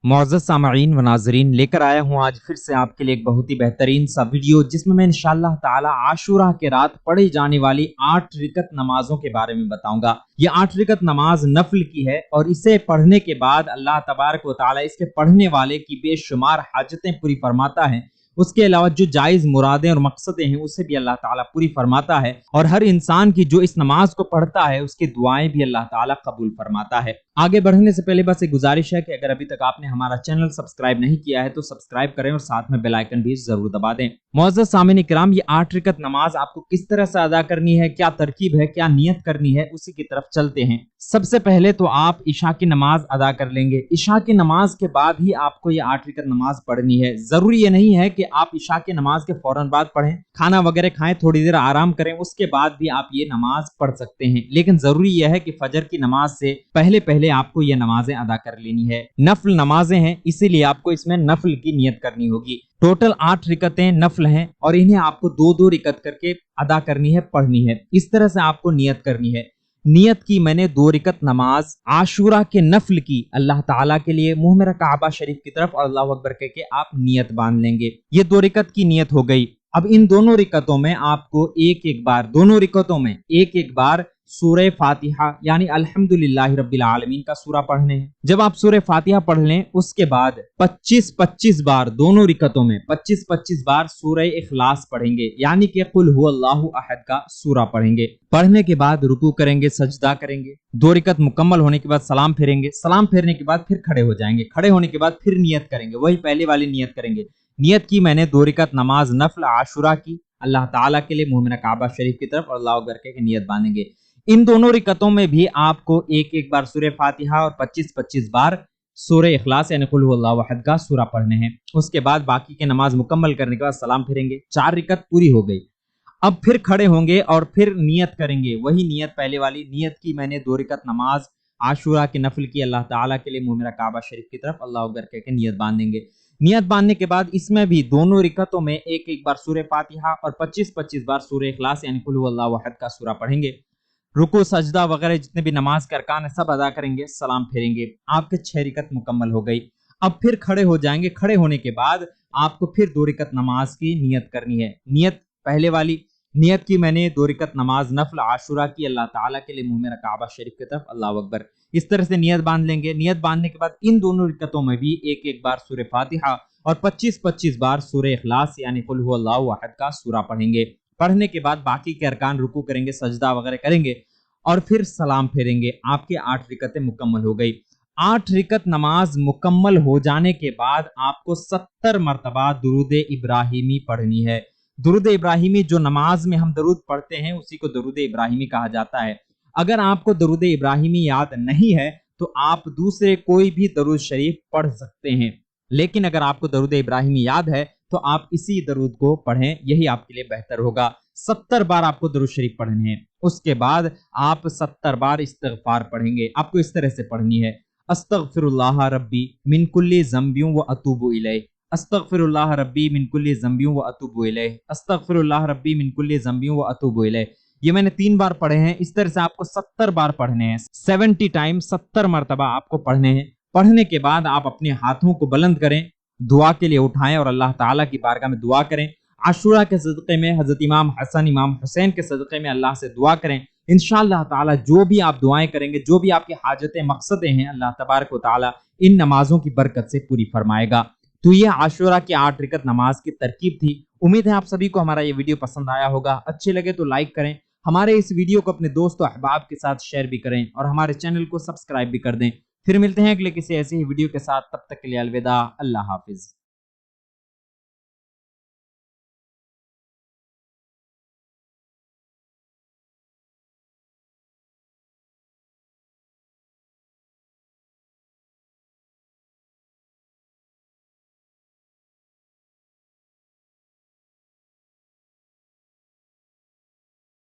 मुअज़्ज़ज़ सामईन व नाज़रीन, लेकर आया हूँ आज फिर से आपके लिए एक बहुत ही बेहतरीन सा वीडियो, जिसमें मैं इंशाअल्लाह ताला आशूरा के रात पढ़ी जाने वाली 8 रिकत नमाजों के बारे में बताऊंगा। ये 8 रिकत नमाज नफल की है और इसे पढ़ने के बाद अल्लाह तबारक व तआला इसके पढ़ने वाले की बेशुमार हाजतें पूरी फरमाता है। उसके अलावा जो जायज मुरादें और मकसदें हैं उसे भी अल्लाह ताला पूरी फरमाता है, और हर इंसान की जो इस नमाज को पढ़ता है उसकी दुआएं भी अल्लाह ताला कबूल फरमाता है। आगे बढ़ने से पहले बस एक गुजारिश है कि अगर अभी तक आपने हमारा चैनल सब्सक्राइब नहीं किया है तो सब्सक्राइब करें और साथ में बेल आइकन भी जरूर दबा दें। मुअज़्ज़ज़ सामीन इकराम, ये 8 रिकत नमाज आपको किस तरह से अदा करनी है, क्या तरकीब है, क्या नियत करनी है, उसी की तरफ चलते हैं। सबसे पहले तो आप इशा की नमाज अदा कर लेंगे। इशा की नमाज के बाद ही आपको ये 8 रिकत नमाज पढ़नी है। जरूरी ये नहीं है कि आप इशा की नमाज के फौरन बाद पढ़ें, खाना वगैरह खाएं, थोड़ी देर आराम करें, उसके बाद भी आप ये नमाज पढ़ सकते हैं। लेकिन जरूरी यह है कि फजर की नमाज से पहले पहले आपको ये नमाजें अदा कर लेनी है। नफल नमाजें हैं, इसीलिए आपको इसमें नफल की नियत करनी होगी। टोटल 8 रिकतें नफल हैं और इन्हें आपको 2-2 रिकत करके अदा करनी है, पढ़नी है। इस तरह से आपको नियत करनी है। नियत की मैंने 2 रिकत नमाज आशूरा के नफल की अल्लाह ताला के लिए, मुंह मेरा काबा शरीफ की तरफ और अल्लाहु अकबर कह के आप नियत बांध लेंगे। ये 2 रिकत की नियत हो गई। अब इन दोनों रिकतों में आपको दोनों रिकतों में एक एक बार सूरह फातिहा यानी अल्हम्दुलिल्लाहि रब्बिल आलमीन का सूरा पढ़ने हैं। जब आप सूरह फातिहा पढ़ लें उसके बाद 25-25 बार दोनों रिकतों में 25-25 बार सूरह इखलास पढ़ेंगे, यानी कि कुल हुवल्लाहु अहद का सूरा पढ़ेंगे। पढ़ने के बाद रुकू करेंगे, सजदा करेंगे। 2 रिकत मुकम्मल होने के बाद सलाम फेरेंगे। सलाम फेरने के बाद फिर खड़े हो जाएंगे। खड़े होने के बाद फिर नियत करेंगे, वही पहले वाली नियत करेंगे। नियत की मैंने 2 रिकत नमाज नफल आशूरा की अल्लाह ताला के लिए, मुंह मेरा काबा शरीफ की तरफ और अल्लाहु अकबर कह के नियत बांधेंगे। इन दोनों रिकतों में भी आपको एक एक बार सूरह फातिहा और 25-25 बार सूरह इखलास यानी कुल हुवल्लाहु अहद का सूरा पढ़ने हैं। उसके बाद बाकी के नमाज मुकम्मल करने के बाद सलाम फिरेंगे। 4 रिकत पूरी हो गई। अब फिर खड़े होंगे और फिर नियत करेंगे, वही नियत पहले वाली। नियत की मैंने 2 रिकत नमाज आशूरा के नफल की अल्लाह ताला के लिए, मुंह मेरा काबा शरीफ की तरफ अल्लाहु अकबर कह के नियत बांधेंगे। नियत बांधने के बाद इसमें भी दोनों रिकतों में एक एक बार सूरह फातिहा और 25-25 बार सूरह इखलास यानी कुल हुवल्लाहु अहद का सूरा पढ़ेंगे। रुकू सजदा वगैरह जितने भी नमाज के अरकान है सब अदा करेंगे, सलाम फेरेंगे। आपके 6 रिकत मुकम्मल हो गई। अब फिर खड़े हो जाएंगे। खड़े होने के बाद आपको फिर 2 रिकत नमाज की नियत करनी है। नियत पहले वाली नियत की मैंने 2 रिकत नमाज नफल आशूरा की अल्लाह ताला के लिए, मुंह मेरा काबा शरीफ की तरफ अल्लाहु अकबर। इस तरह से नियत बांध लेंगे। नियत बांधने के बाद इन दोनों रिकतों में भी एक एक बार सूरह फातिहा और 25-25 बार सूरह इखलास यानी कुल हुवल्लाहु अहद का सूरा पढ़ेंगे। पढ़ने के बाद बाकी के अरकान रुकू करेंगे, सजदा वगैरह करेंगे और फिर सलाम फेरेंगे। आपके 8 रिकतें मुकम्मल हो गई। 8 रिकत नमाज मुकम्मल हो जाने के बाद आपको 70 मरतबा दुरूद इब्राहिमी पढ़नी है। दुरूद इब्राहिमी जो नमाज में हम दरूद पढ़ते हैं उसी को दुरूद इब्राहिमी कहा जाता है। अगर आपको दुरूद इब्राहिमी याद नहीं है तो आप दूसरे कोई भी दरूद शरीफ पढ़ सकते हैं, लेकिन अगर आपको दरूद इब्राहिमी याद है तो आप इसी दरूद को पढ़ें, यही आपके लिए बेहतर होगा। 70 बार आपको दरूद शरीफ पढ़ने हैं। उसके बाद आप 70 बार इस्तिग़फ़ार पढ़ेंगे। आपको इस तरह से पढ़नी है, अस्तग़फ़िरुल्लाह रब्बी मिन कुल्ली ज़ंबियों व अतूबु इलैह, अस्तग़फ़िरुल्लाह रब्बी मिन कुल्ली ज़ंबियों व अतूबु इलैह, अस्तग़फ़िरुल्लाह रब्बी मिन कुल्ली ज़ंबियों व अतूबु इलैह। ये मैंने 3 बार पढ़े हैं। इस तरह से आपको 70 बार पढ़ने हैं। 70 टाइम 70 मरतबा आपको पढ़ने हैं। पढ़ने के बाद आप अपने हाथों को बुलंद करें, दुआ के लिए उठाएं और अल्लाह ताला की बारगाह में दुआ करें। आशूरा के सदक़े में हज़रत इमाम हसन इमाम हुसैन के सदक़े में अल्लाह से दुआ करें। इंशाअल्लाह ताला जो भी आप दुआएं करेंगे, जो भी आपकी हाजतें मकसदें हैं, अल्लाह तबारक व ताला इन नमाजों की बरकत से पूरी फरमाएगा। तो ये आशूरा की 8 रिकत नमाज की तरकीब थी। उम्मीद है आप सभी को हमारा ये वीडियो पसंद आया होगा। अच्छे लगे तो लाइक करें, हमारे इस वीडियो को अपने दोस्तों अहबाब के साथ शेयर भी करें और हमारे चैनल को सब्सक्राइब भी कर दें। फिर मिलते हैं अगले किसी ऐसे ही वीडियो के साथ, तब तक के लिए अलविदा, अल्लाह हाफिज।